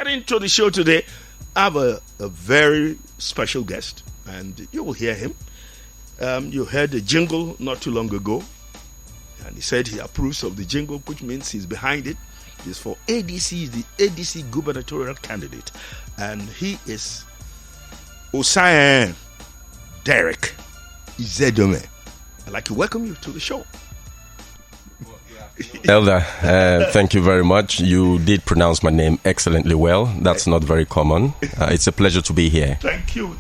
get into the show today, I have a very special guest, and you will hear him. You heard the jingle not too long ago, and he said he approves of the jingle, which means he's behind it. He's for ADC, the ADC Gubernatorial Candidate, and he is Osayan Derek Izedonmwen. I'd like to welcome you to the show. Elder, thank you very much. You did pronounce my name excellently well. That's not very common. It's a pleasure to be here. Thank you.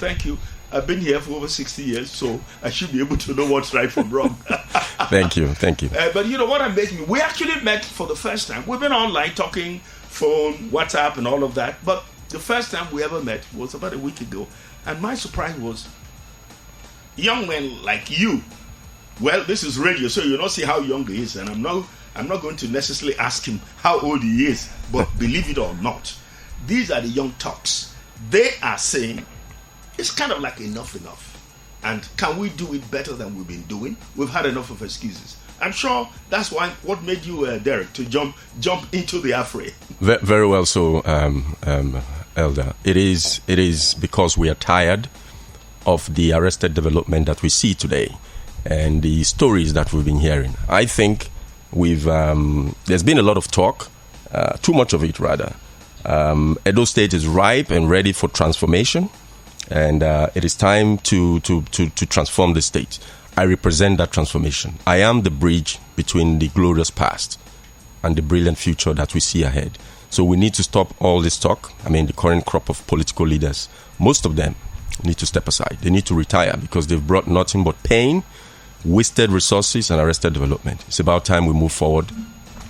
I've been here for over 60 years, so I should be able to know what's right from wrong. Thank you. But you know what amazed me? We actually met for the first time. We've been online talking, phone, WhatsApp, and all of that. But the first time we ever met was about a week ago. And my surprise was, young men like you, well, this is radio, so you don't see how young he is. And I'm not going to necessarily ask him how old he is, but believe it or not, these are the young tops. They are saying, it's kind of like enough. And can we do it better than we've been doing? We've had enough of excuses. I'm sure that's what made you, Derek, to jump into the affray. Very well so, Elder. It is because we are tired of the arrested development that we see today and the stories that we've been hearing. I think there's been a lot of talk, too much of it rather. Edo State is ripe and ready for transformation, and it is time to transform the state. I represent that transformation. I am the bridge between the glorious past and the brilliant future that we see ahead. So we need to stop all this talk. I mean, the current crop of political leaders, most of them need to step aside. They need to retire because they've brought nothing but pain, wasted resources, and arrested development. It's about time we move forward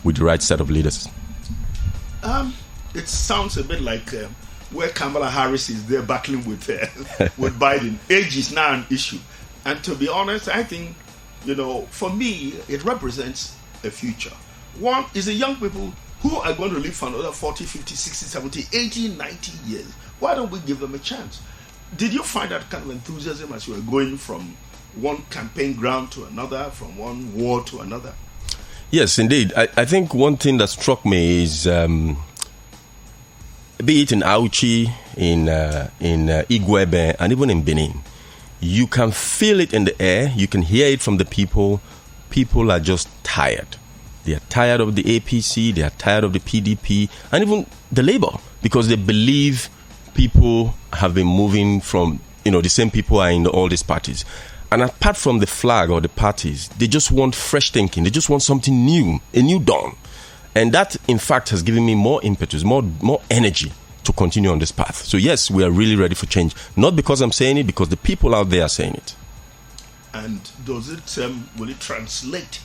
with the right set of leaders. It sounds a bit like where Kamala Harris is there battling with Biden. Age is now an issue. And to be honest, I think, for me, it represents a future. One is the young people who are going to live for another 40, 50, 60, 70, 80, 90 years. Why don't we give them a chance? Did you find that kind of enthusiasm as you were going from one campaign ground to another, from one war to another? Yes, indeed. I think one thing that struck me is, be it in Auchi, in Igwebe, and even in Benin, you can feel it in the air. You can hear it from the people. People are just tired. They are tired of the APC. They are tired of the PDP, and even the Labour, because they believe people have been moving from, the same people are in all these parties. And apart from the flag or the parties, they just want fresh thinking. They just want something new, a new dawn. And that, in fact, has given me more impetus, more energy to continue on this path. So yes, we are really ready for change. Not because I'm saying it, because the people out there are saying it. And does it, will it translate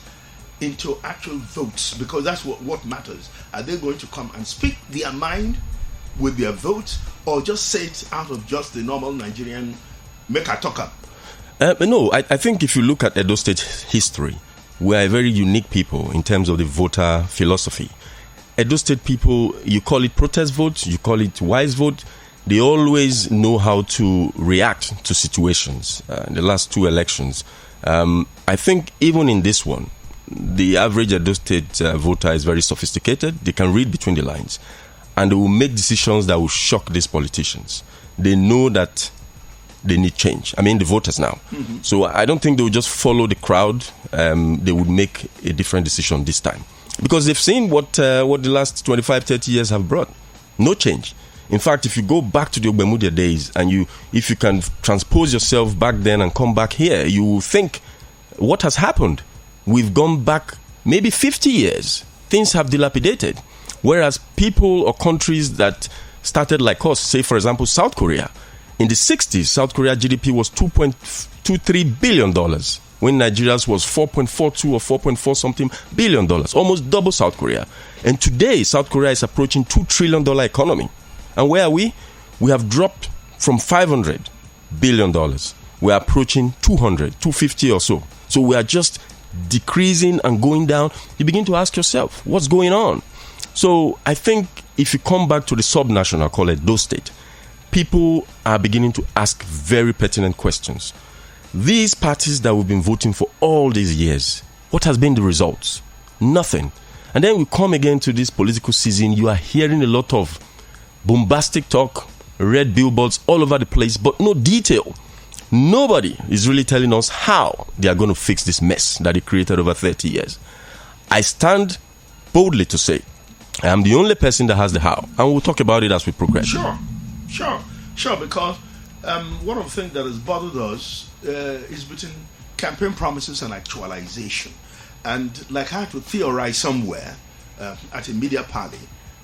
into actual votes? Because that's what matters. Are they going to come and speak their mind with their votes, or just say it out of just the normal Nigerian make a talk up? No, I think if you look at Edo State history, we are a very unique people in terms of the voter philosophy. Edo State people, you call it protest vote, you call it wise vote, they always know how to react to situations. In the last two elections, I think even in this one, the average Edo State voter is very sophisticated. They can read between the lines, and they will make decisions that will shock these politicians. They know that they need change. I mean, the voters now. Mm-hmm. So I don't think they will just follow the crowd. They would make a different decision this time, because they've seen what the last 25, 30 years have brought. No change. In fact, if you go back to the Ogbemudia days, and if you can transpose yourself back then and come back here, you will think, what has happened? We've gone back maybe 50 years. Things have dilapidated. Whereas people or countries that started like us, say for example South Korea, in the 60s, South Korea GDP was $2.23 billion, when Nigeria's was 4.42 or 4.4 something billion dollars, almost double South Korea. And today, South Korea is approaching $2 trillion economy. And where are we? We have dropped from $500 billion. We are approaching 250 or so. So we are just decreasing and going down. You begin to ask yourself, what's going on? So I think if you come back to the sub-national, call it Edo State, people are beginning to ask very pertinent questions. These parties that we've been voting for all these years, what has been the results? Nothing. And then we come again to this political season, you are hearing a lot of bombastic talk, red billboards all over the place, but no detail. Nobody is really telling us how they are going to fix this mess that they created over 30 years. I stand boldly to say I am the only person that has the how, and we'll talk about it as we progress. Sure, because one of the things that has bothered us is between campaign promises and actualization. And like I had to theorize somewhere at a media party,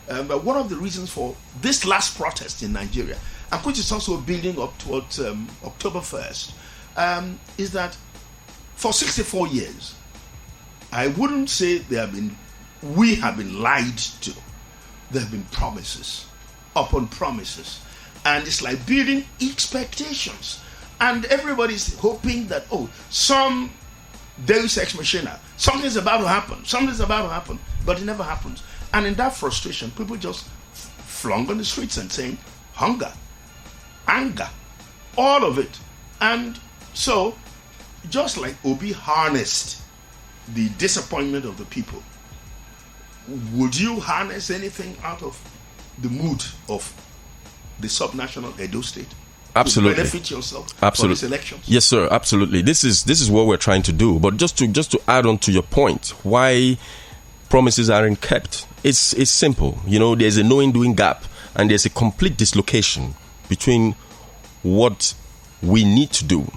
but one of the reasons for this last protest in Nigeria, and which is also building up towards October 1st, is that for 64 years, I wouldn't say we have been lied to. There have been promises upon promises. And it's like building expectations. And everybody's hoping that, some Deus Ex Machina, something's about to happen. But it never happens. And in that frustration, people just flung on the streets and saying, hunger, anger, all of it. And so, just like Obi harnessed the disappointment of the people, would you harness anything out of the mood of the subnational Edo State? Absolutely. To benefit yourself for these elections? Yes, sir. Absolutely. This is what we're trying to do. But just to add on to your point, why promises aren't kept, it's simple. There's a knowing doing gap, and there's a complete dislocation between what we need to do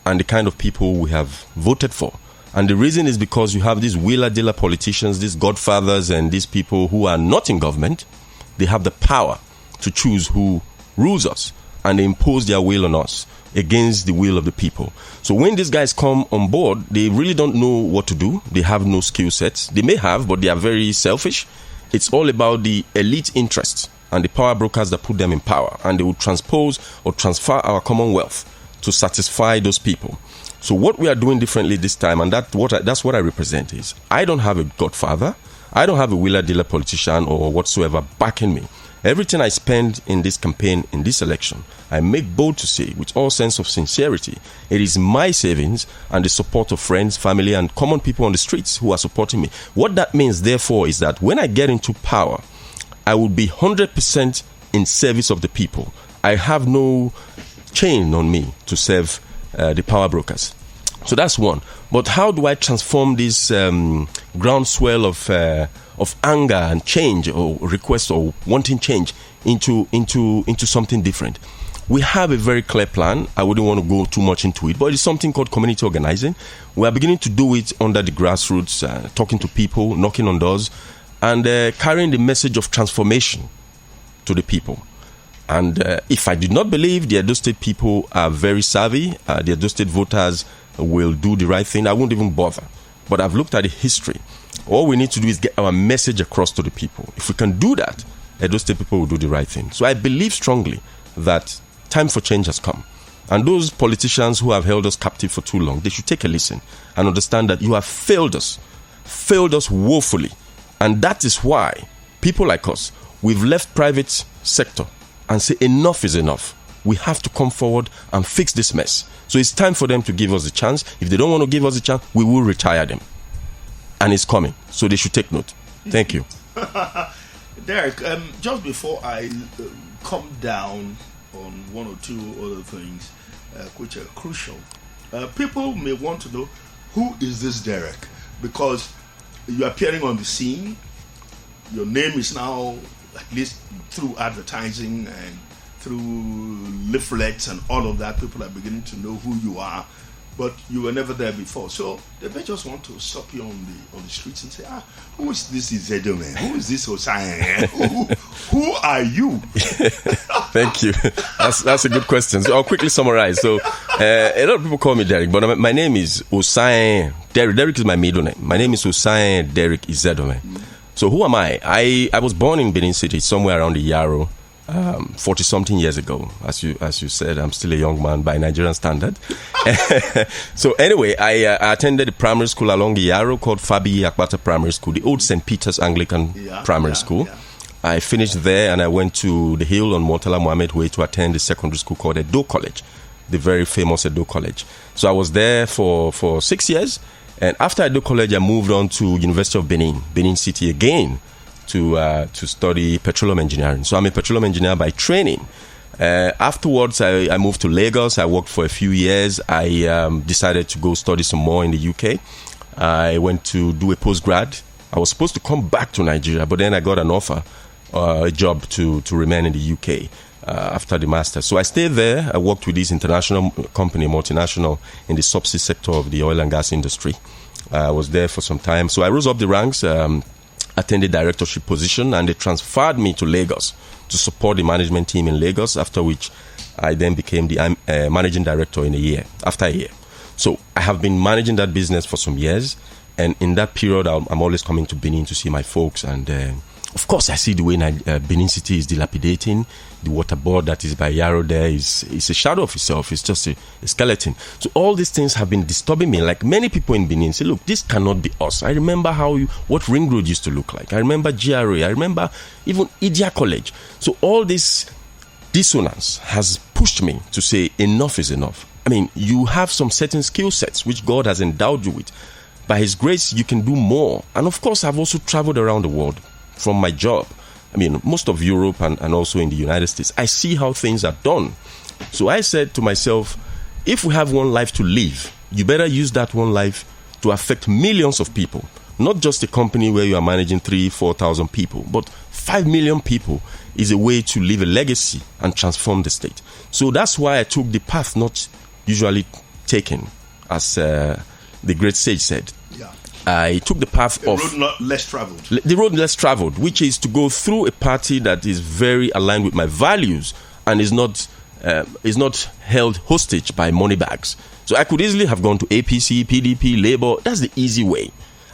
and the kind of people we have voted for. And the reason is because you have these wheeler-dealer politicians, these godfathers, and these people who are not in government. They have the power to choose who rules us, and they impose their will on us against the will of the people. So when these guys come on board, they really don't know what to do. They have no skill sets. They may have, but they are very selfish. It's all about the elite interests and the power brokers that put them in power, and they will transpose or transfer our commonwealth to satisfy those people. So what we are doing differently this time, and that's what I represent, is I don't have a godfather, I don't have a wheeler-dealer politician or whatsoever backing me. Everything I spend in this campaign, in this election, I make bold to say, with all sense of sincerity, it is my savings and the support of friends, family, and common people on the streets who are supporting me. What that means, therefore, is that when I get into power, I will be 100% in service of the people. I have no chain on me to serve the power brokers. So that's one. But how do I transform this groundswell of anger and change, or request, or wanting change into something different? We have a very clear plan. I wouldn't want to go too much into it, but it's something called community organizing. We are beginning to do it under the grassroots, talking to people, knocking on doors, and carrying the message of transformation to the people. And if I did not believe the Edo State people are very savvy, the Edo State voters will do the right thing, I won't even bother. But I've looked at the history. All we need to do is get our message across to the people. If we can do that, Edo State people will do the right thing. So I believe strongly that time for change has come. And those politicians who have held us captive for too long, they should take a listen and understand that you have failed us woefully. And that is why people like us, we've left private sector and say enough is enough. We have to come forward and fix this mess. So it's time for them to give us a chance. If they don't want to give us a chance, we will retire them. And it's coming. So they should take note. Thank you. Derek, just before I come down on one or two other things which are crucial, people may want to know, who is this Derek? Because you're appearing on the scene. Your name is now, at least through advertising and through leaflets and all of that, people are beginning to know who you are, but you were never there before. So they may just want to stop you on the streets and say, who is this Izedonmwen? Who is this Osai? Who are you? Thank you. That's a good question. So I'll quickly summarize. So a lot of people call me Derek, but my name is Osai. Derek is my middle name. My name is Osai Derek Izedonmwen. So who am I? I was born in Benin City, somewhere around the Yarrow, 40-something years ago. As you said, I'm still a young man by Nigerian standard. So anyway, I attended a primary school along the Yarrow called Fabi Akbata Primary School, the old St. Peter's Anglican Primary School. Yeah. I finished there and I went to the Hill on Murtala Mohammed Way to attend the secondary school called Edo College, the very famous Edo College. So I was there for 6 years. And after Edo College, I moved on to University of Benin City again, to study petroleum engineering. So I'm a petroleum engineer by training. Afterwards, I moved to Lagos. I worked for a few years. I decided to go study some more in the UK. I went to do a postgrad. I was supposed to come back to Nigeria, but then I got an offer, a job to remain in the UK after the master. So I stayed there. I worked with this international company, multinational, in the subsea sector of the oil and gas industry. I was there for some time. So I rose up the ranks, attended directorship position, and they transferred me to Lagos to support the management team in Lagos, after which I then became the managing director after a year. So I have been managing that business for some years, and in that period, I'm always coming to Benin to see my folks. And of course, I see the way Benin City is dilapidating. The water board that is by Yaro there is a shadow of itself. It's just a skeleton. So all these things have been disturbing me. Like many people in Benin say, look, this cannot be us. I remember what Ring Road used to look like. I remember GRA. I remember even Idia College. So all this dissonance has pushed me to say enough is enough. I mean, you have some certain skill sets which God has endowed you with. By His grace, you can do more. And of course, I've also traveled around the world from my job. I mean, most of Europe and also in the United States. I see how things are done. So I said to myself, if we have one life to live, you better use that one life to affect millions of people. Not just a company where you are managing 3,000-4,000 people, but 5 million people is a way to leave a legacy and transform the state. So that's why I took the path not usually taken, as the great sage said. Yeah. I took the path of the road less traveled. The road less traveled, which is to go through a party that is very aligned with my values and is not held hostage by money bags. So I could easily have gone to APC, PDP, Labour. That's the easy way.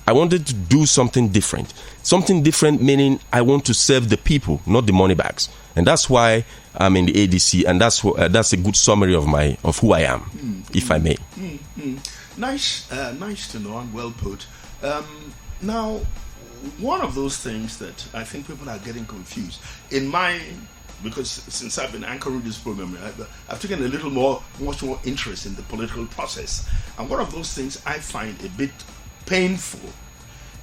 I wanted to do something different. Something different meaning I want to serve the people, not the money bags. And that's why I'm in the ADC, and that's a good summary of who I am, if I may. Nice to know, and well put. Now, one of those things that I think people are getting confused because since I've been anchoring this program, I've taken much more interest in the political process. And one of those things I find a bit painful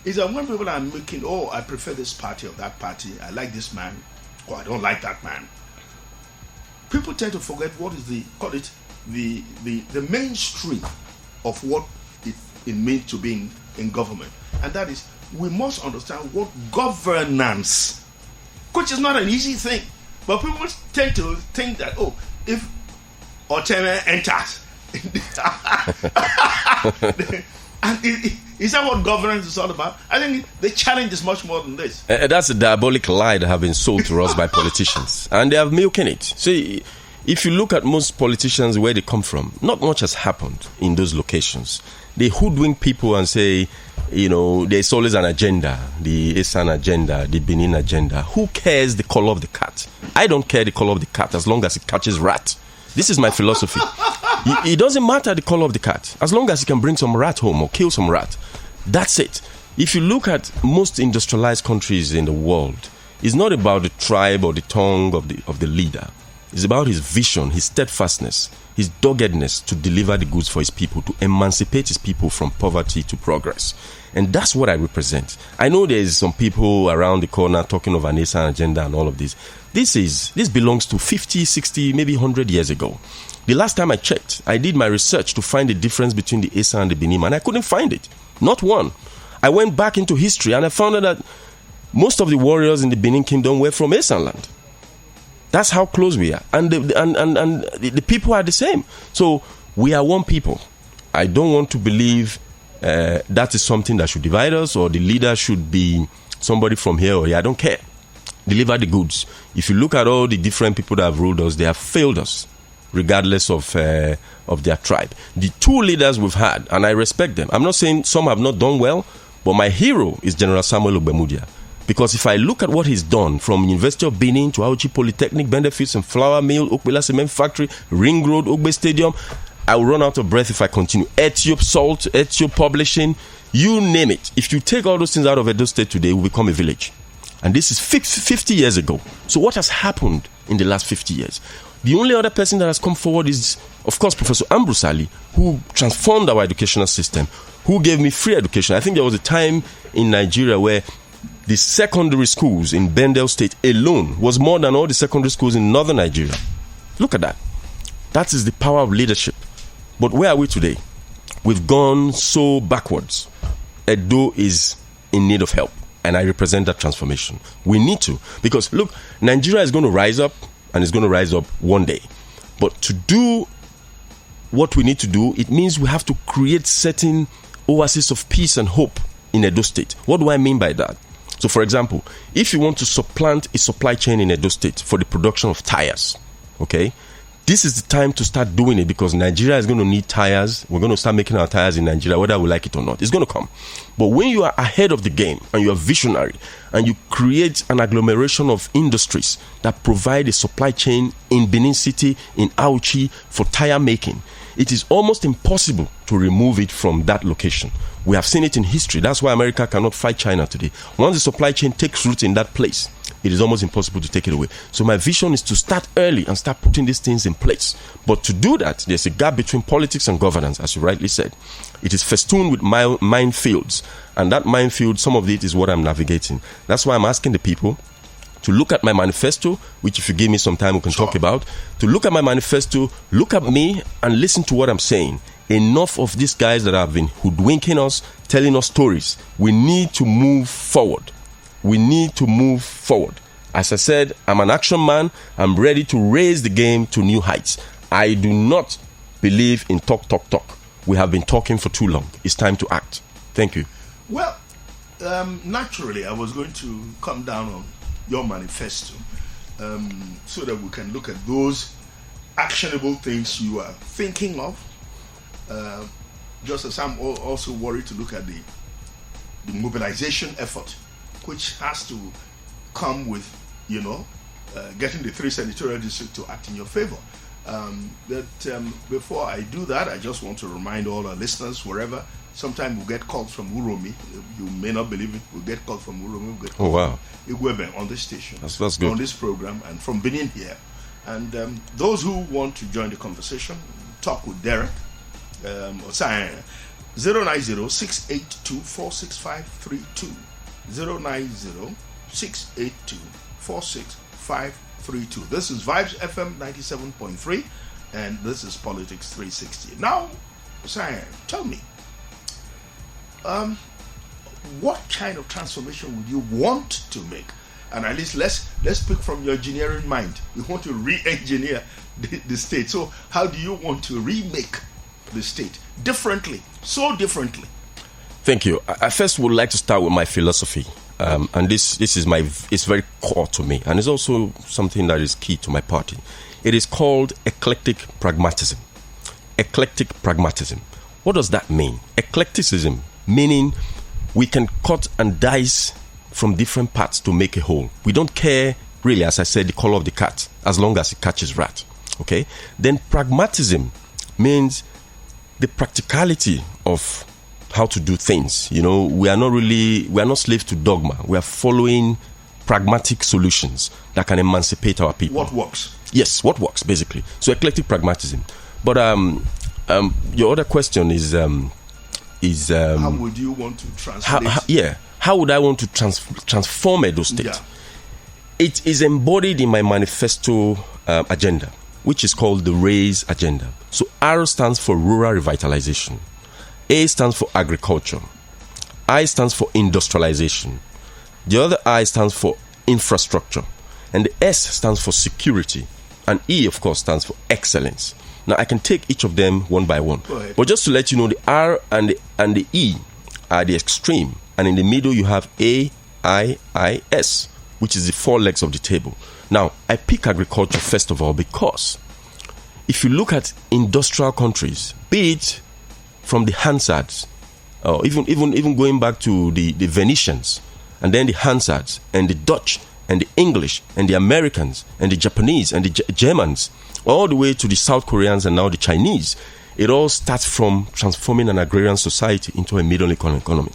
is that when people are making, I prefer this party or that party, I like this man, or I don't like that man, people tend to forget what is the mainstream of what it means to be in government. And that is, we must understand what governance, which is not an easy thing. But people tend to think that, if Oteme enters, and is that what governance is all about? I think the challenge is much more than this. That's a diabolic lie that have been sold to us by politicians. And they have milking it. See, if you look at most politicians, where they come from, not much has happened in those locations. They hoodwink people and say, there's always an agenda, the Esan agenda, the Benin agenda. Who cares the color of the cat? I don't care the color of the cat as long as it catches rat. This is my philosophy. It doesn't matter the color of the cat as long as you can bring some rat home or kill some rat. That's it. If you look at most industrialized countries in the world, it's not about the tribe or the tongue of the leader. It's about his vision, his steadfastness, his doggedness to deliver the goods for his people, to emancipate his people from poverty to progress. And that's what I represent. I know there's some people around the corner talking of an ASAN agenda and all of this. This belongs to 50, 60, maybe 100 years ago. The last time I checked, I did my research to find the difference between the ASAN and the Benin, and I couldn't find it. Not one. I went back into history and I found out that most of the warriors in the Benin Kingdom were from ASAN land. That's how close we are. And the people are the same. So we are one people. I don't want to believe that is something that should divide us, or the leader should be somebody from here or here. I don't care. Deliver the goods. If you look at all the different people that have ruled us, they have failed us, regardless of their tribe. The two leaders we've had, and I respect them. I'm not saying some have not done well, but my hero is General Samuel Ogbemudia. Because if I look at what he's done, from University of Benin to Auchi Polytechnic, benefits and flour mill, Okbela Cement Factory, Ring Road, Ogbe Stadium, I will run out of breath if I continue. Ethiop Salt, Ethiop Publishing, you name it. If you take all those things out of Edo State today, it will become a village. And this is 50 years ago. So what has happened in the last 50 years? The only other person that has come forward is, of course, Professor Ambrose Ali, who transformed our educational system, who gave me free education. I think there was a time in Nigeria where the secondary schools in Edo State alone was more than all the secondary schools in northern Nigeria. Look at that. That is the power of leadership. But where are we today? We've gone so backwards. Edo is in need of help, and I represent that transformation. We need to, because look, Nigeria is going to rise up, and it's going to rise up one day. But to do what we need to do, it means we have to create certain oases of peace and hope in Edo State. What do I mean by that? So, for example, if you want to supplant a supply chain in Edo State for the production of tires, okay, this is the time to start doing it, because Nigeria is going to need tires. We're going to start making our tires in Nigeria, whether we like it or not. It's going to come. But when you are ahead of the game and you are visionary and you create an agglomeration of industries that provide a supply chain in Benin City, in Auchi, for tire making, it is almost impossible to remove it from that location. We have seen it in history. That's why America cannot fight China today. Once the supply chain takes root in that place, it is almost impossible to take it away. So my vision is to start early and start putting these things in place. But to do that, there's a gap between politics and governance, as you rightly said. It is festooned with minefields. And that minefield, some of it is what I'm navigating. That's why I'm asking the people to look at my manifesto, which if you give me some time we can talk about. To look at my manifesto, look at me and listen to what I'm saying. Enough of these guys that have been hoodwinking us, telling us stories. We need to move forward. We need to move forward. As I said, I'm an action man. I'm ready to raise the game to new heights. I do not believe in talk. We have been talking for too long. It's time to act. Thank you. Well, naturally, I was going to come down on your manifesto so that we can look at those actionable things you are thinking of. Just as I'm also worried to look at the mobilization effort, which has to come with, getting the 3 senatorial districts to act in your favor. Before I do that, I just want to remind all our listeners, wherever, sometimes we'll get calls from Uromi. You may not believe it. We'll get calls from Uromi. We'll get calls from Igwebe on this station. That's good. On this program, and from Benin here. And those who want to join the conversation, talk with Derek. 090-682-46532. 090-682-46532. This is Vibes FM 97.3, and this is Politics 360. Now, Cyan, tell me, what kind of transformation would you want to make? And at least let's speak from your engineering mind. We want to re-engineer the state. So how do you want to remake the state differently, so differently? Thank you. I first would like to start with my philosophy, and this is it's very core to me, and it's also something that is key to my party. It is called eclectic pragmatism. Eclectic pragmatism. What does that mean? Eclecticism meaning we can cut and dice from different parts to make a whole. We don't care really, as I said, the color of the cat, as long as it catches rat. Okay. Then pragmatism means the practicality of how to do things. We are not slaves to dogma. We are following pragmatic solutions that can emancipate our people. What works? Yes, what works, basically. So eclectic pragmatism. But your other question is how would you want to translate? How would I want to transform Edo State? Yeah. It is embodied in my manifesto agenda, which is called the RAIISE agenda. So R stands for rural revitalization. A stands for agriculture. I stands for industrialization. The other I stands for infrastructure. And the S stands for security. And E, of course, stands for excellence. Now, I can take each of them one by one. But just to let you know, the R and the E are the extreme. And in the middle, you have A, I, S, which is the 4 legs of the table. Now, I pick agriculture first of all because if you look at industrial countries, be it from the Hansards, or even going back to the Venetians, and then the Hansards, and the Dutch, and the English, and the Americans, and the Japanese, and the Germans, all the way to the South Koreans and now the Chinese, it all starts from transforming an agrarian society into a middle economy.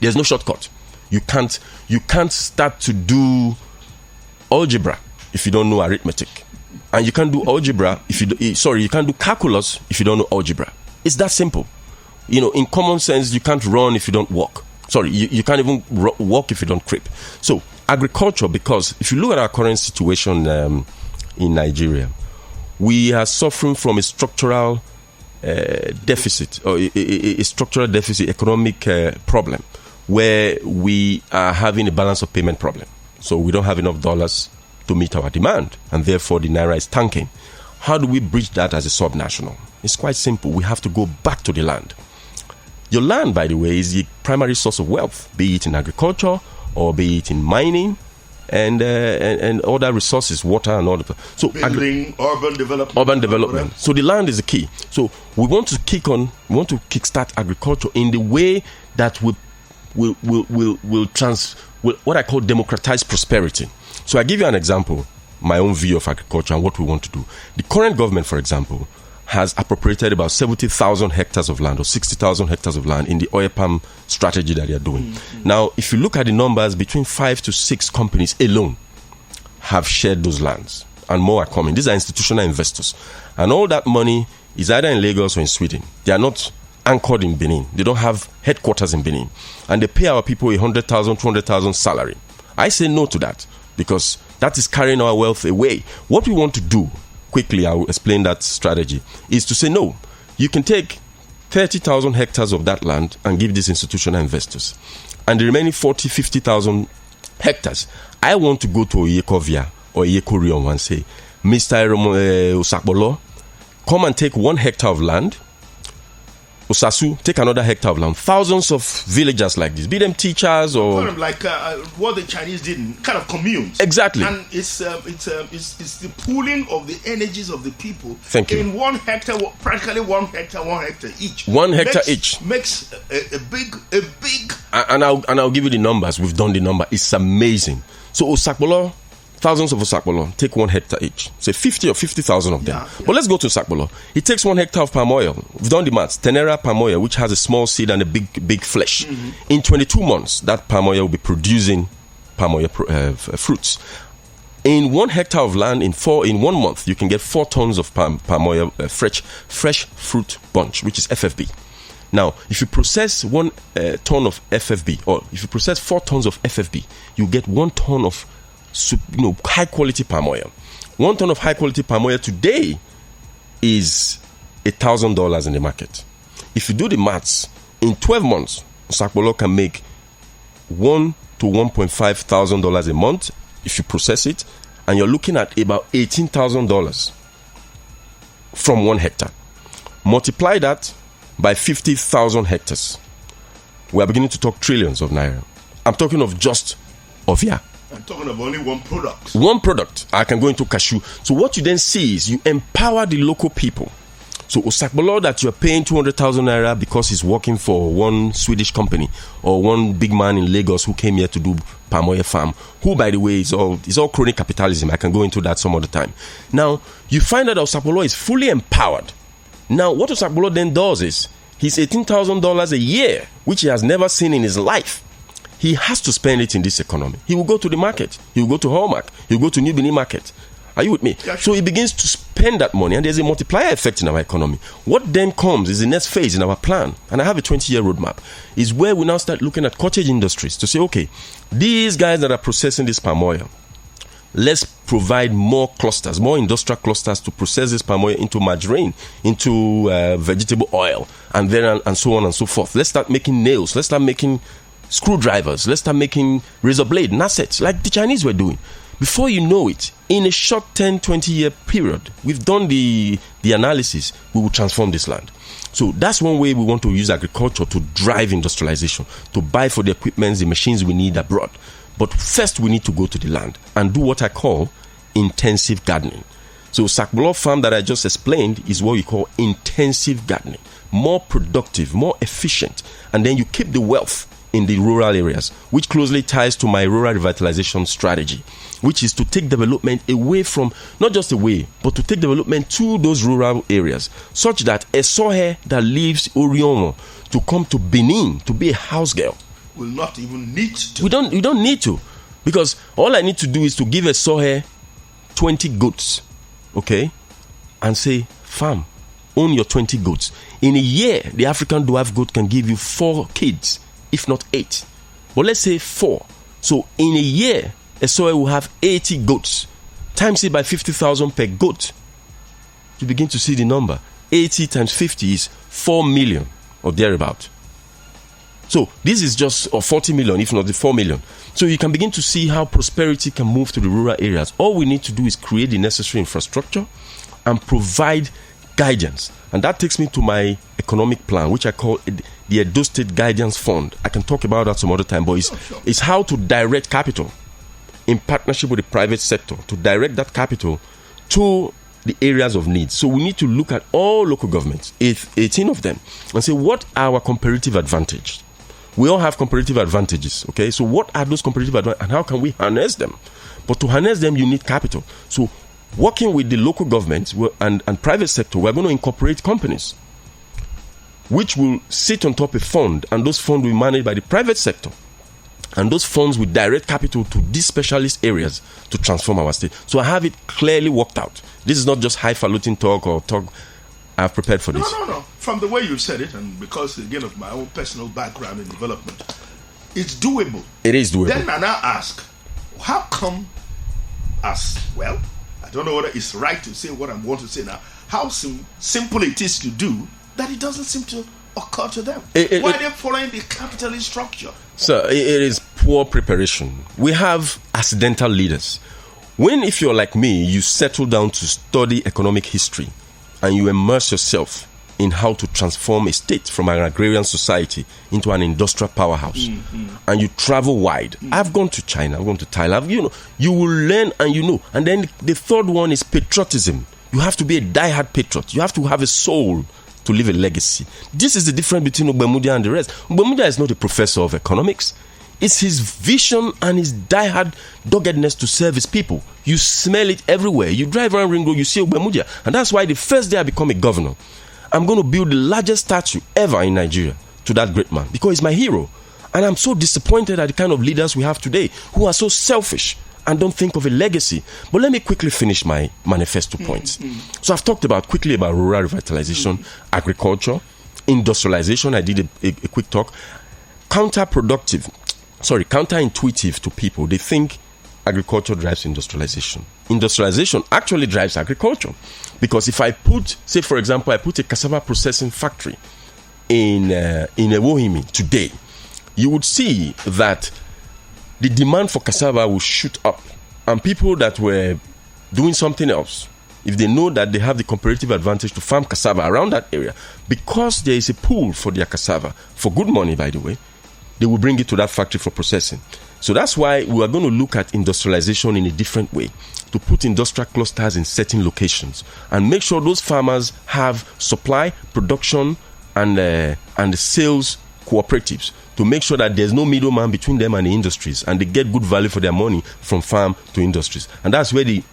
There's no shortcut. You can't start to do algebra if you don't know arithmetic. And you can't do algebra you can't do calculus if you don't know algebra. It's that simple. In common sense, you can't run if you don't walk. Sorry, you can't even walk if you don't creep. So agriculture, because if you look at our current situation in Nigeria, we are suffering from a structural deficit, or a structural deficit economic problem, where we are having a balance of payment problem. So we don't have enough dollars to meet our demand, and therefore the naira is tanking. How do we bridge that as a subnational? It's quite simple. We have to go back to the land. Your land, by the way, is the primary source of wealth, be it in agriculture or be it in mining and other resources, water and all of that. So building, urban development. Urban development. So the land is the key. So we want to kickstart agriculture in the way that will what I call democratize prosperity. So I give you an example, my own view of agriculture and what we want to do. The current government, for example, has appropriated about 70,000 hectares of land or 60,000 hectares of land in the oil palm strategy that they are doing. Now, if you look at the numbers, between 5 to 6 companies alone have shared those lands, and more are coming. These are institutional investors. And all that money is either in Lagos or in Sweden. They are not anchored in Benin. They don't have headquarters in Benin. And they pay our people 100,000, 200,000 salary. I say no to that, because that is carrying our wealth away. What we want to do, quickly, I will explain that strategy, is to say, no, you can take 30,000 hectares of that land and give these institutional investors. And the remaining 40, 50,000 hectares, I want to go to Oyekovia or Oyekorion and say, Mr. Osakbolo, come and take 1 hectare of land. Osasu, take another hectare of land. Thousands of villagers like this, be them teachers or kind of like what the Chinese did, kind of communes. Exactly, and it's the pooling of the energies of the people. Thank you. In 1 hectare, practically 1 hectare each. 1 hectare each makes a big. And I'll give you the numbers. We've done the number. It's amazing. So Osakbolo, thousands of Osakbolo take 1 hectare each. Say 50 or 50,000 of them. Yeah. But let's go to Osakbolo. It takes 1 hectare of palm oil. We've done the maths. Tenera palm oil, which has a small seed and a big flesh. In 22 months, that palm oil will be producing palm oil fruits. In 1 hectare of land, in 1 month, you can get 4 tons of palm oil, fresh fruit bunch, which is FFB. Now, if you process 1 ton of FFB, or if you process 4 tons of FFB, you get 1 ton of high quality palm oil. 1 ton of high quality palm oil today is $1,000 in the market. If you do the maths, in 12 months, Osakbolo can make $1,000 to $1,500 a month if you process it, and you're looking at about $18,000 from 1 hectare. Multiply that by 50,000 hectares. We are beginning to talk trillions of naira. I'm talking of just Ovia. I'm talking of only 1 product. 1 product. I can go into cashew. So what you then see is you empower the local people. So Osakbolo that you're paying 200,000 naira because he's working for 1 Swedish company or 1 big man in Lagos who came here to do palm oil farm, who, by the way, is all crony capitalism. I can go into that some other time. Now, you find that Osakbolo is fully empowered. Now, what Osakbolo then does is his $18,000 a year, which he has never seen in his life, he has to spend it in this economy. He will go to the market. He will go to Hallmark. He will go to New Benin market. Are you with me? Yeah, sure. So he begins to spend that money, and there's a multiplier effect in our economy. What then comes is the next phase in our plan, and I have a 20-year roadmap, is where we now start looking at cottage industries to say, okay, these guys that are processing this palm oil, let's provide more clusters, more industrial clusters to process this palm oil into margarine, into vegetable oil, and then and so on and so forth. Let's start making nails. Let's start making screwdrivers. Let's start making razor blade, nassets, like the Chinese were doing. Before you know it, in a short 10, 20-year period, we've done the analysis, we will transform this land. So that's one way we want to use agriculture to drive industrialization, to buy for the equipment, the machines we need abroad. But first, we need to go to the land and do what I call intensive gardening. So Osakbolo farm that I just explained is what we call intensive gardening. More productive, more efficient, and then you keep the wealth in the rural areas, which closely ties to my rural revitalization strategy, which is to take development away from, not just away, but to take development to those rural areas, such that a Sohe that leaves Oriomo to come to Benin to be a house girl will not even need to. We don't need to, because all I need to do is to give a Sohe 20 goats, okay, and say, farm, own your 20 goats. In a year, the African dwarf goat can give you 4 kids if not 8. But let's say 4. So in a year, a soil will have 80 goats. Times it by 50,000 per goat. You begin to see the number. 80 times 50 is 4 million or thereabout. So this is just 40 million, if not the 4 million. So you can begin to see how prosperity can move to the rural areas. All we need to do is create the necessary infrastructure and provide guidance. And that takes me to my economic plan, which I call the Edo State Guidance Fund. I can talk about that some other time, but it's how to direct capital in partnership with the private sector, to direct that capital to the areas of need. So we need to look at all local governments, 18 of them, and say, what are our comparative advantages? We all have comparative advantages, okay? So what are those comparative advantages and how can we harness them? But to harness them, you need capital. So working with the local governments and private sector, we're going to incorporate companies which will sit on top of a fund, and those funds will be managed by the private sector. And those funds will direct capital to these specialist areas to transform our state. So I have it clearly worked out. This is not just highfalutin talk or talk. I've prepared for this. No. From the way you said it, and because, again, of my own personal background in development, it's doable. It is doable. Then I now ask, how come well, I don't know whether it's right to say what I want to say now, how simple it is to do that it doesn't seem to occur to them. Why are they following the capitalist structure? So it is poor preparation. We have accidental leaders. When, if you're like me, you settle down to study economic history and you immerse yourself in how to transform a state from an agrarian society into an industrial powerhouse, and you travel wide. I've gone to China, I've gone to Thailand. You will learn and And then the third one is patriotism. You have to be a diehard patriot. You have to have a soul to leave a legacy. This is the difference between Ogbemudia and the rest. Ogbemudia is not a professor of economics. It's his vision and his diehard doggedness to serve his people. You smell it everywhere. You drive around Ring Road, you see Ogbemudia. And that's why the first day I become a governor, I'm going to build the largest statue ever in Nigeria to that great man, because he's my hero. And I'm so disappointed at the kind of leaders we have today who are so selfish and don't think of a legacy. But let me quickly finish my manifesto points. So I've talked quickly about rural revitalization, agriculture, industrialization. I did a quick talk. Counterintuitive to people. They think agriculture drives industrialization. Industrialization actually drives agriculture. Because if I put, say for example, I put a cassava processing factory in Ewohimi today, you would see that the demand for cassava will shoot up, and people that were doing something else, if they know that they have the comparative advantage to farm cassava around that area, because there is a pool for their cassava, for good money by the way, they will bring it to that factory for processing. So that's why we are going to look at industrialization in a different way, to put industrial clusters in certain locations and make sure those farmers have supply, production, and the sales cooperatives, to make sure that there's no middleman between them and the industries, and they get good value for their money from farm to industries. And that's where the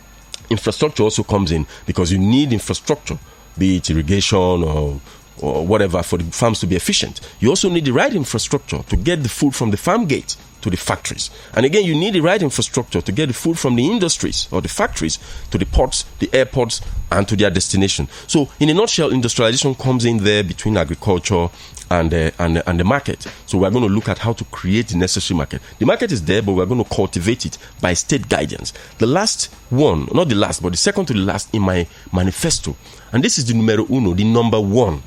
infrastructure also comes in, because you need infrastructure, be it irrigation or whatever, for the farms to be efficient. You also need the right infrastructure to get the food from the farm gate to the factories. And again, you need the right infrastructure to get the food from the industries or the factories to the ports, the airports, and to their destination. So in a nutshell, industrialization comes in there between agriculture and the market. So we're going to look at how to create the necessary market. The market is there, but we're going to cultivate it by state guidance. The last one, not the last, but the second to the last in my manifesto, and this is the numero uno, the number one,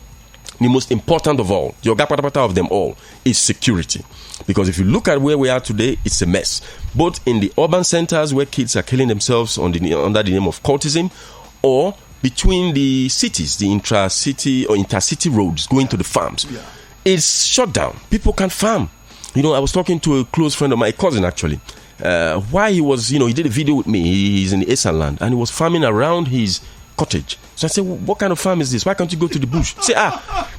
the most important of all, the ogapatapata of them all, is security. Because if you look at where we are today, it's a mess. Both in the urban centers where kids are killing themselves under the name of cultism, or between the cities, the intra-city or intercity roads going to the farms. Yeah. It's shut down. People can't farm. I was talking to a close friend of my cousin actually. Why he was, he did a video with me. He's in the Esan land and he was farming around his cottage. So I said, what kind of farm is this? Why can't you go to the bush? Say,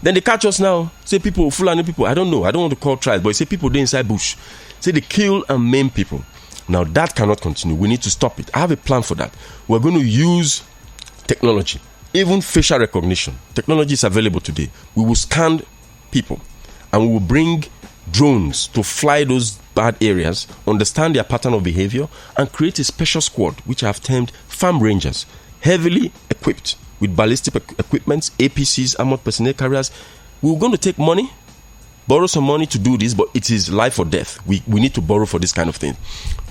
then they catch us now. Say people, Fulani people. I don't know. I don't want to call tribes, but say people there inside bush. Say they kill and maim people. Now that cannot continue. We need to stop it. I have a plan for that. We're going to use technology, even facial recognition. Technology is available today. We will scan people and we will bring drones to fly those bad areas, understand their pattern of behavior, and create a special squad, which I have termed farm rangers, heavily equipped with ballistic equipment, APCs, armored personnel carriers. We're going to take money, borrow some money to do this, but it is life or death. We need to borrow for this kind of thing.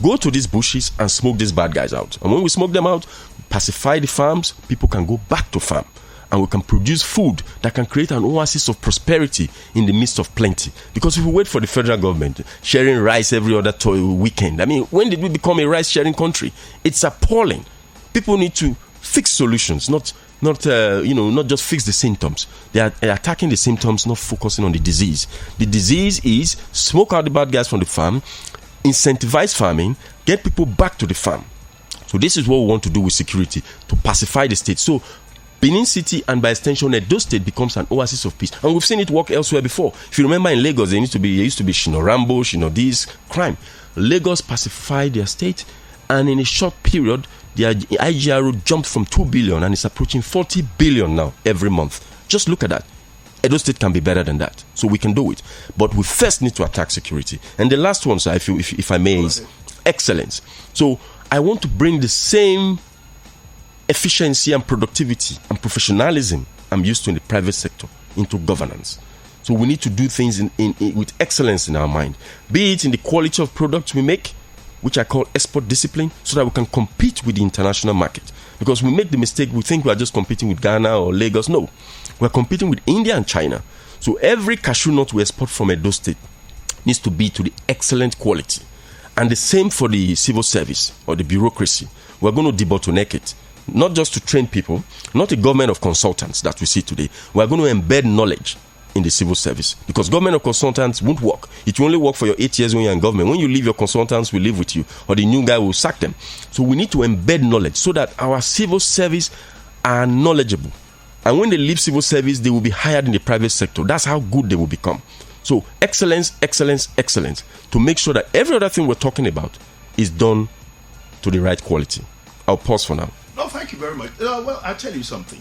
Go to these bushes and smoke these bad guys out. And when we smoke them out, pacify the farms, people can go back to farm. And we can produce food that can create an oasis of prosperity in the midst of plenty. Because if we wait for the federal government sharing rice every other weekend, I mean, when did we become a rice-sharing country? It's appalling. People need to fix solutions, not just fix the symptoms. They are attacking the symptoms, not focusing on the disease. The disease is smoke out the bad guys from the farm, incentivize farming, get people back to the farm. So this is what we want to do with security, to pacify the state. So Benin City and by extension Edo State becomes an oasis of peace. And we've seen it work elsewhere before. If you remember in Lagos, there used to be Shino this crime. Lagos pacified their state, and in a short period, the IGRO jumped from 2 billion and is approaching 40 billion now every month. Just look at that. Edo State can be better than that. So we can do it. But we first need to attack security. And the last one, sir, if I may, is excellence. So I want to bring the same efficiency and productivity and professionalism I'm used to in the private sector into governance. So we need to do things with excellence in our mind, be it in the quality of products we make, which I call export discipline, so that we can compete with the international market. Because we make the mistake, we think we are just competing with Ghana or Lagos. No, we're competing with India and China. So every cashew nut we export from Edo State needs to be to the excellent quality. And the same for the civil service or the bureaucracy. We're going to debottleneck it. Not just to train people, not a government of consultants that we see today. We're going to embed knowledge in the civil service, because government of consultants won't work. It will only work for your 8 years when you're in government. When you leave, your consultants will live with you, or the new guy will sack them. So we need to embed knowledge so that our civil service are knowledgeable. And when they leave civil service, they will be hired in the private sector. That's how good they will become. So excellence, excellence, excellence, to make sure that every other thing we're talking about is done to the right quality. I'll pause for now. No, thank you very much. Well, I'll tell you something.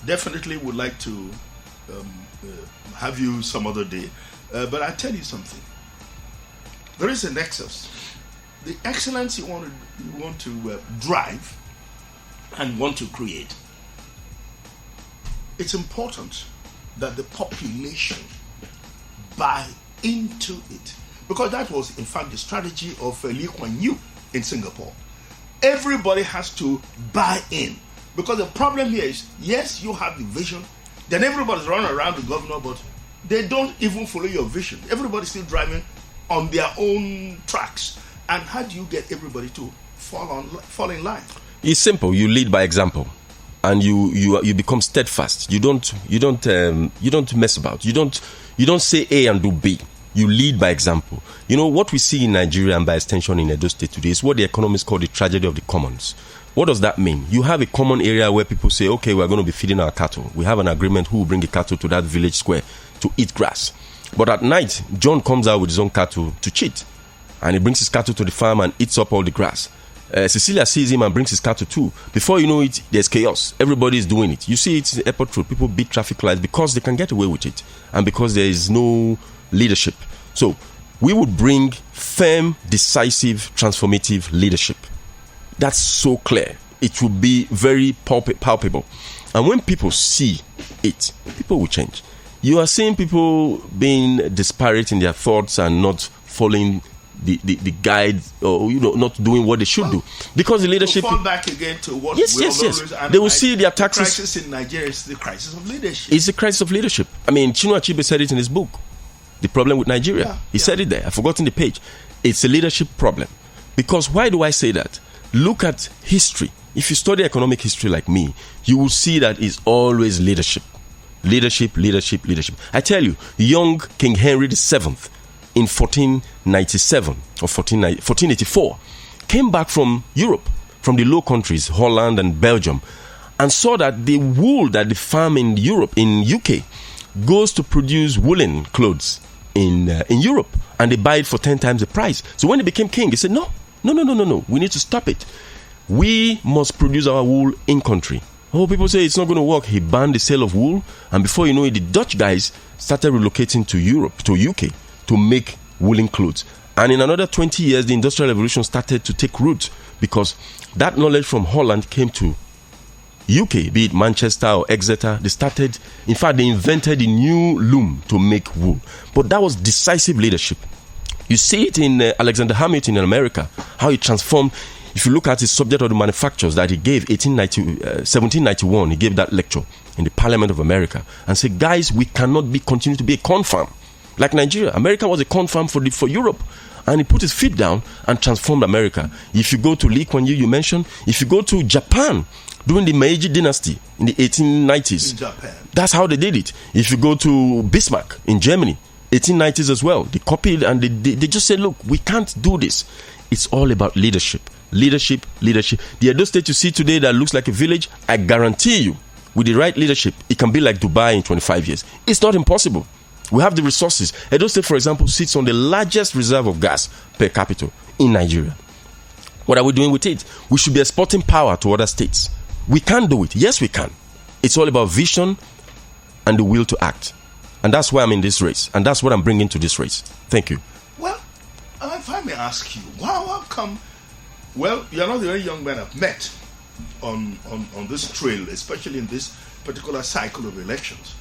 Definitely would like to have you some other day. But I'll tell you something. There is a nexus. The excellence you want to drive and want to create. It's important that the population buy into it. Because that was, in fact, the strategy of Lee Kuan Yew in Singapore. Everybody has to buy in. Because the problem here is, yes, you have the vision, then everybody's running around the governor, but they don't even follow your vision. Everybody's still driving on their own tracks. And how do you get everybody to fall in line? It's simple. You lead by example, and you become steadfast. You don't mess about. You don't say A and do B. You lead by example. You know, what we see in Nigeria and by extension in Edo State today is what the economists call the tragedy of the commons. What does that mean? You have a common area where people say, okay, we're going to be feeding our cattle. We have an agreement who will bring the cattle to that village square to eat grass. But at night, John comes out with his own cattle to cheat. And he brings his cattle to the farm and eats up all the grass. Cecilia sees him and brings his cattle too. Before you know it, there's chaos. Everybody is doing it. You see it in the airport road. People beat traffic lights because they can get away with it. And because there is no leadership. So we would bring firm, decisive, transformative leadership. That's so clear. It will be very palpable. And when people see it, people will change. You are seeing people being disparate in their thoughts and not following the guide, or not doing what they should do, because the leadership fall back again to what yes. They will see their taxes. The crisis in Nigeria is the crisis of leadership. It's the crisis of leadership. I mean, Chinua Achebe said it in his book, The Problem with Nigeria. He said it there. I've forgotten the page. It's a leadership problem. Because why do I say that? Look at history. If you study economic history like me, you will see that it's always leadership. Leadership. I tell you, young King Henry VII in 1497 or 1484 came back from Europe, from the Low Countries, Holland and Belgium, and saw that the wool that they farm in Europe, in UK, goes to produce woolen clothes in Europe, and they buy it for 10 times the price. So when he became king, he said, no, we need to stop it. We must produce our wool in country. Oh, people say it's not going to work. He banned the sale of wool, and before you know it, the Dutch guys started relocating to Europe, to UK, to make woolen clothes. And in another 20 years, the Industrial Revolution started to take root, because that knowledge from Holland came to UK, be it Manchester or Exeter, they invented a new loom to make wool. But that was decisive leadership. You see it in Alexander Hamilton in America, how he transformed. If you look at his subject of the manufactures that he gave, 1791, he gave that lecture in the Parliament of America and said, guys, we cannot continue to be a corn farm like Nigeria. America was a corn farm for Europe. And he put his feet down and transformed America. If you go to Lee Kuan Yew, you mentioned, if you go to Japan during the Meiji dynasty in the 1890s, in Japan, that's how they did it. If you go to Bismarck in Germany, 1890s as well, they copied and they just said, look, we can't do this. It's all about leadership. Leadership. The Edo State you see today that looks like a village, I guarantee you, with the right leadership, it can be like Dubai in 25 years. It's not impossible. We have the resources. Edo State, for example, sits on the largest reserve of gas per capita in Nigeria. What are we doing with it? We should be exporting power to other states. We can do it. Yes, we can. It's all about vision and the will to act. And that's why I'm in this race. And that's what I'm bringing to this race. Thank you. Well, if I may ask you, how come... Well, you're not the only young man I've met on this trail, especially in this particular cycle of elections.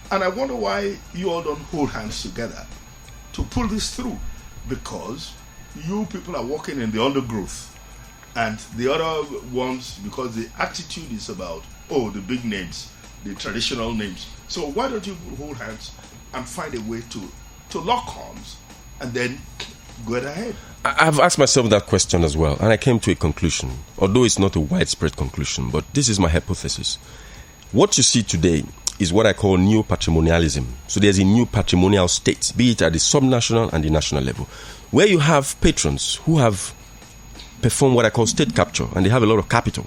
And I wonder why you all don't hold hands together to pull this through. Because you people are working in the undergrowth. And the other ones, because the attitude is about, the big names, the traditional names. So why don't you hold hands and find a way to lock arms and then go ahead? I've asked myself that question as well. And I came to a conclusion. Although it's not a widespread conclusion, but this is my hypothesis. What you see today is what I call Neopatrimonialism. So there's a new patrimonial state, be it at the subnational and the national level, where you have patrons who have performed what I call state capture, and they have a lot of capital.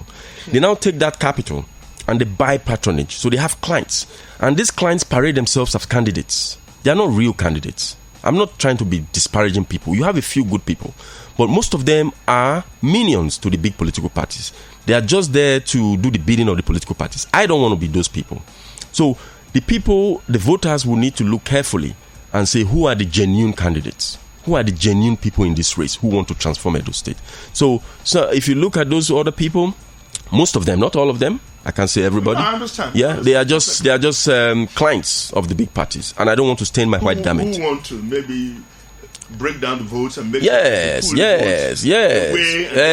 They now take that capital and they buy patronage. So they have clients, and these clients parade themselves as candidates. They are not real candidates. I'm not trying to be disparaging people. You have a few good people, but most of them are minions to the big political parties. They are just there to do the bidding of the political parties. I don't want to be those people. So the voters will need to look carefully and say, who are the genuine candidates? Who are the genuine people in this race who want to transform Edo State? So if you look at those other people, most of them, not all of them, I can't say everybody. I understand. Yeah, they are just clients of the big parties, and I don't want to stain my white garment. Who want to maybe break down the votes and make yes,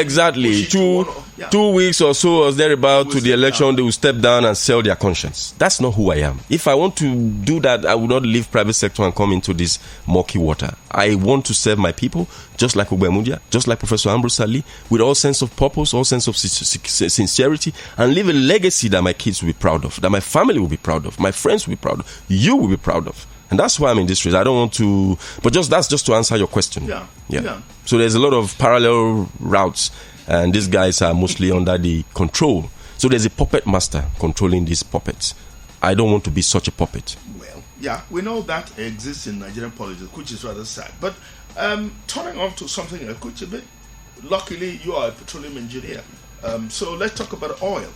exactly. 2 weeks or so or thereabout to the election, they will step down and sell their conscience. That's not who I am. If I want to do that, I would not leave private sector and come into this murky water. I want to serve my people, just like Ogbemundia, just like Professor Ambrose Ali, with all sense of purpose, all sense of sincerity, and leave a legacy that my kids will be proud of, that my family will be proud of, my friends will be proud of, you will be proud of. And that's why I'm in this race. I don't want to, but that's just to answer your question. Yeah. So there's a lot of parallel routes, and these guys are mostly under the control. So there's a puppet master controlling these puppets. I don't want to be such a puppet. Well, yeah, we know that exists in Nigerian politics, which is rather sad. But turning on to something which a bit, luckily you are a petroleum engineer. So let's talk about oil.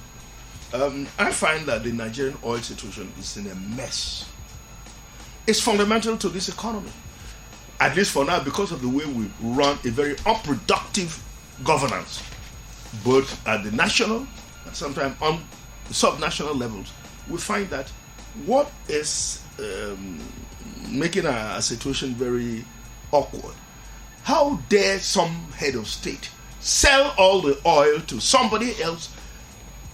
I find that the Nigerian oil situation is in a mess. It's fundamental to this economy, at least for now, because of the way we run a very unproductive governance, both at the national and sometimes on the subnational levels. We find that what is making our situation very awkward. How dare some head of state sell all the oil to somebody else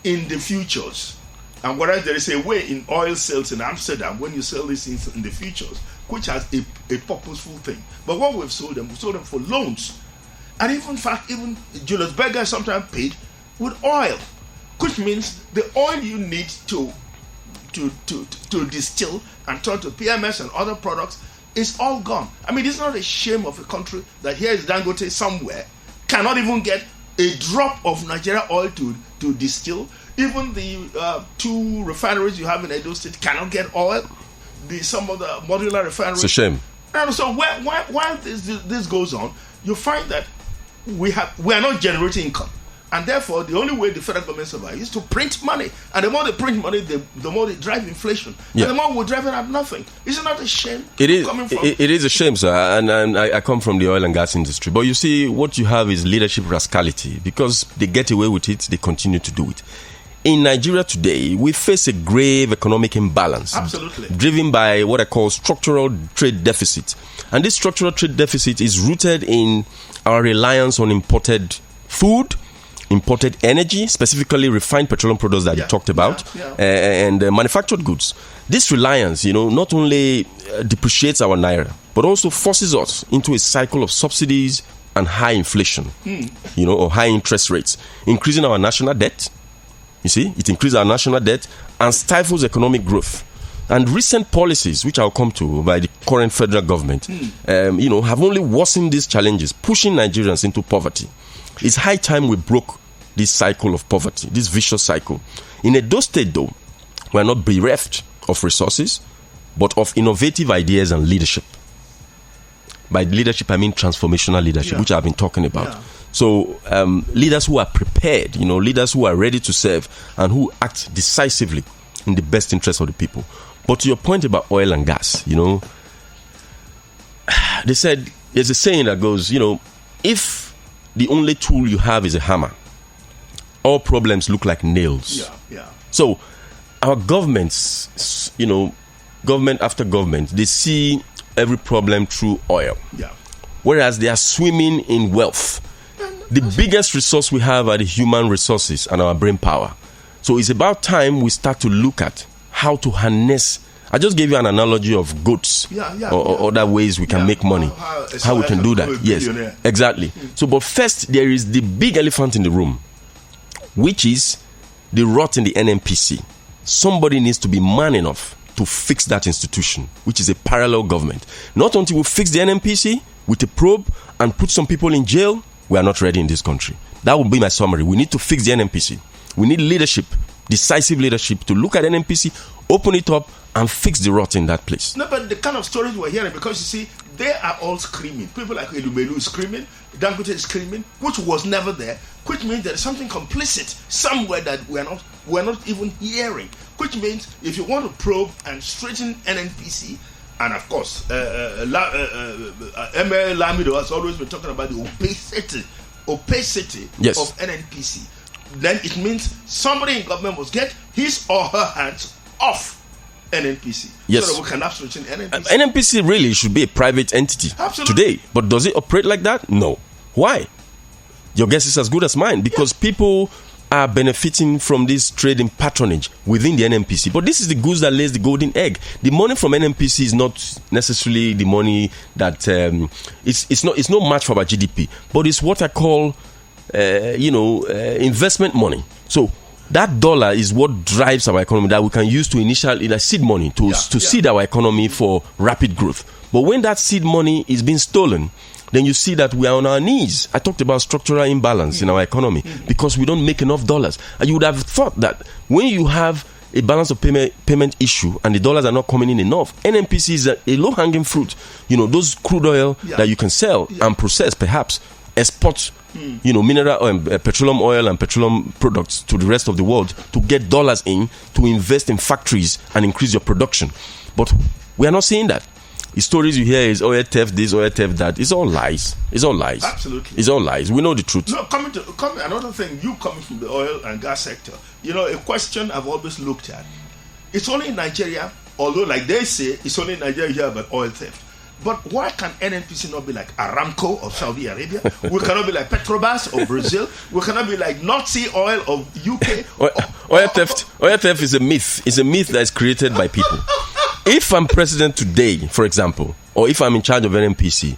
in the futures? And whereas there is a way in oil sales in Amsterdam, when you sell these things in the futures, which has a purposeful thing. But what we've sold them for loans. And even Julius Berger sometimes paid with oil, which means the oil you need to distill and turn to PMS and other products is all gone. I mean, it's not a shame of a country that here is Dangote somewhere, cannot even get a drop of Nigeria oil to distill. Even the 2 refineries you have in Edo State cannot get oil. Some of the modular refineries. It's a shame. And so while this goes on, you find that we are not generating income. And therefore, the only way the federal government survives is to print money. And the more they print money, the more they drive inflation. Yeah. And the more we're driving at nothing. Isn't that a shame? It is a shame, sir. And I come from the oil and gas industry. But you see, what you have is leadership rascality. Because they get away with it, they continue to do it. in Nigeria today, we face a grave economic imbalance. Absolutely. Driven by what I call structural trade deficit. And this structural trade deficit is rooted in our reliance on imported food, imported energy, specifically refined petroleum products that you talked about, and manufactured goods. This reliance, not only depreciates our naira, but also forces us into a cycle of subsidies and high inflation, or high interest rates, increasing our national debt. You see, it increases our national debt and stifles economic growth. And recent policies, which I'll come to by the current federal government, have only worsened these challenges, pushing Nigerians into poverty. It's high time we broke this cycle of poverty, this vicious cycle. In Edo State, though, we are not bereft of resources, but of innovative ideas and leadership. By leadership, I mean transformational leadership, which I've been talking about. Yeah. So leaders who are prepared, leaders who are ready to serve and who act decisively in the best interest of the people. But to your point about oil and gas, they said, there's a saying that goes, if the only tool you have is a hammer, all problems look like nails. Yeah. So our governments, government after government, they see every problem through oil. Yeah. Whereas they are swimming in wealth. The biggest resource we have are the human resources and our brain power. So it's about time we start to look at how to harness. I just gave you an analogy of goats or other ways we can make money. How we can do that. Yes, exactly. So, but first, there is the big elephant in the room, which is the rot in the NNPC. Somebody needs to be man enough to fix that institution, which is a parallel government. Not until we fix the NNPC with a probe and put some people in jail, we are not ready in this country. That will be my summary. We need to fix the NNPC. We need leadership, decisive leadership, to look at NNPC, open it up, and fix the rot in that place. No, but the kind of stories we're hearing, because you see, they are all screaming. People like Edo is screaming, Dangote is screaming, which was never there, which means there is something complicit somewhere that we're not even hearing. Which means if you want to probe and straighten NNPC, and of course, ML Lamido has always been talking about the opacity of NNPC. Then it means somebody in government must get his or her hands off NNPC. Yes. So that we can have switching NNPC. NNPC really should be a private entity today. But does it operate like that? No. Why? Your guess is as good as mine, because people are benefiting from this trading patronage within the NNPC. But this is the goose that lays the golden egg. The money from NNPC is not necessarily the money that it's no match for our GDP, but it's what I call investment money. So that dollar is what drives our economy, that we can use to initially seed money to seed our economy for rapid growth. But when that seed money is being stolen, then you see that we are on our knees. I talked about structural imbalance in our economy because we don't make enough dollars. And you would have thought that when you have a balance of payment issue and the dollars are not coming in enough, NNPC is a low-hanging fruit. Those crude oil that you can sell and process, perhaps export mineral oil, petroleum oil and petroleum products to the rest of the world to get dollars in to invest in factories and increase your production. But we are not seeing that. The stories you hear is oil theft this, oil theft that. It's all lies. It's all lies. Absolutely. It's all lies. We know the truth. No, another thing, you coming from the oil and gas sector, a question I've always looked at. It's only in Nigeria, although like they say, it's only in Nigeria you hear about oil theft. But why can NNPC not be like Aramco of Saudi Arabia? We cannot be like Petrobras of Brazil. We cannot be like North Sea Oil of UK. Oil theft is a myth. It's a myth that is created by people. If I'm president today, for example, or if I'm in charge of NNPC,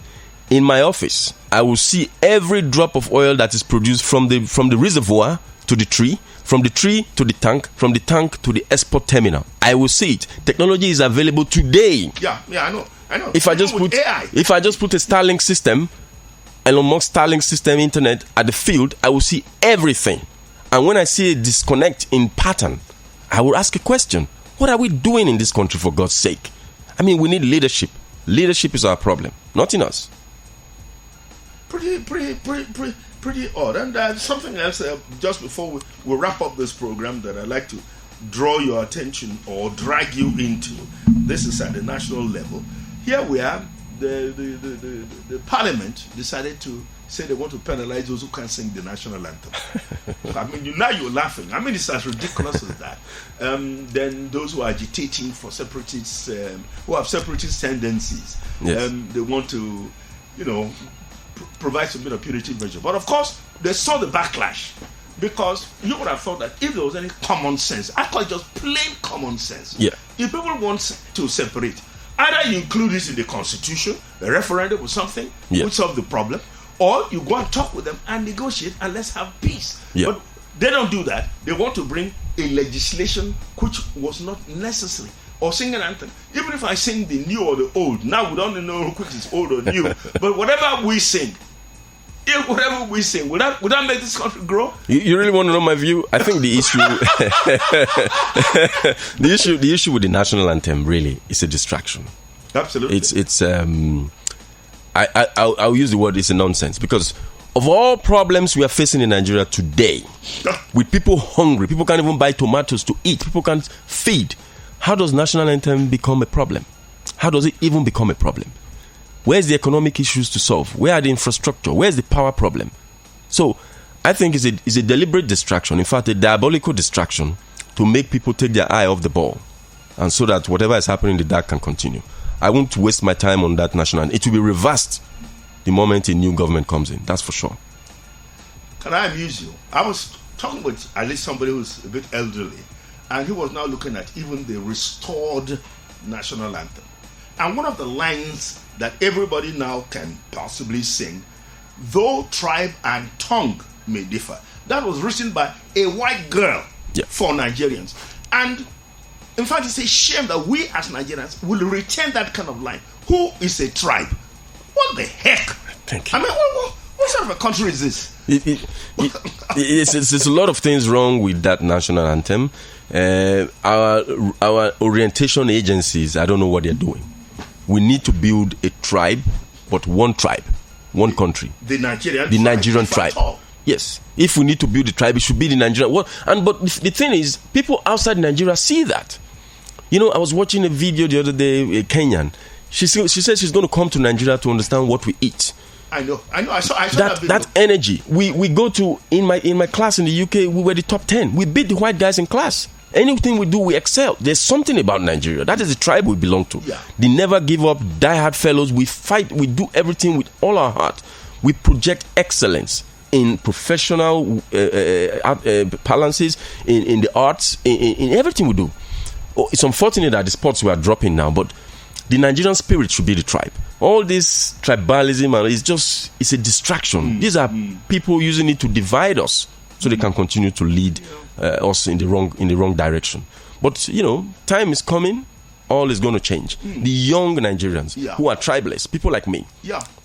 in my office, I will see every drop of oil that is produced from the reservoir to the tree, from the tree to the tank, from the tank to the export terminal. I will see it. Technology is available today. Yeah, I know. If I just put a Starlink system, Elon Musk Starlink system internet at the field, I will see everything. And when I see a disconnect in pattern, I will ask a question. What are we doing in this country, for God's sake? I mean, we need leadership. Leadership is our problem, not in us. Pretty odd. And something else, just before we wrap up this program, that I'd like to draw your attention or drag you into. This is at the national level. Here we are. the parliament decided to say they want to penalize those who can't sing the national anthem. I mean, now you're laughing. I mean, it's as ridiculous as that. Then those who are agitating for separatists, who have separatist tendencies, yes. They want to, provide some bit of punitive measure. But of course, they saw the backlash. Because you would have thought that if there was any common sense, I call it just plain common sense. Yeah. If people want to separate, either you include this in the constitution, a referendum or something, yeah. which solve the problem, or you go and talk with them and negotiate and let's have peace. Yeah. But they don't do that. They want to bring a legislation which was not necessary. Or sing an anthem. Even if I sing the new or the old, now we don't know which is old or new. But whatever we sing, will that make this country grow? You really want to know my view? I think the issue, the issue with the national anthem really is a distraction. Absolutely, I'll use the word it's a nonsense, because of all problems we are facing in Nigeria today, with people hungry, people can't even buy tomatoes to eat, people can't feed. How does national anthem become a problem? How does it even become a problem? Where's the economic issues to solve? Where are the infrastructure? Where's the power problem? So I think it's a deliberate distraction, in fact, a diabolical distraction to make people take their eye off the ball, and so that whatever is happening in the dark can continue. I won't waste my time on that national. It will be reversed the moment a new government comes in, that's for sure. Can I amuse you? I was talking with at least somebody who's a bit elderly, and he was now looking at even the restored national anthem. And one of the lines that everybody now can possibly sing, though tribe and tongue may differ. That was written by a white girl for Nigerians. And in fact, it's a shame that we as Nigerians will retain that kind of line. Who is a tribe? What the heck? Thank you. I mean, what sort of a country is this? There's a lot of things wrong with that national anthem. Our orientation agencies, I don't know what they're doing. We need to build a tribe, but one country. The Nigerian tribe. Yes. If we need to build a tribe, it should be the Nigerian one. But the thing is, people outside Nigeria see that. I was watching a video the other day, a Kenyan. She said she's going to come to Nigeria to understand what we eat. I know. I saw that video. That energy. We go to in my class in the UK. We were the top 10. We beat the white guys in class. Anything we do, we excel. There's something about Nigeria. That is the tribe we belong to. Yeah. They never give up, die-hard fellows. We fight, we do everything with all our heart. We project excellence in professional balances, in the arts, in everything we do. It's unfortunate that the sports we are dropping now, but the Nigerian spirit should be the tribe. All this tribalism, it's a distraction. These are people using it to divide us so they can continue to lead us in the wrong direction. But time is coming. All is going to change. The young Nigerians who are tribalists, people like me,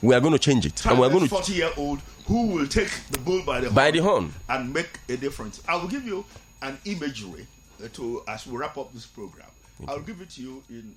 we are going to change it. And we're going to 40-year-old who will take the bull by the horn and make a difference. I will give you an imagery as we wrap up this program. I'll give it to you in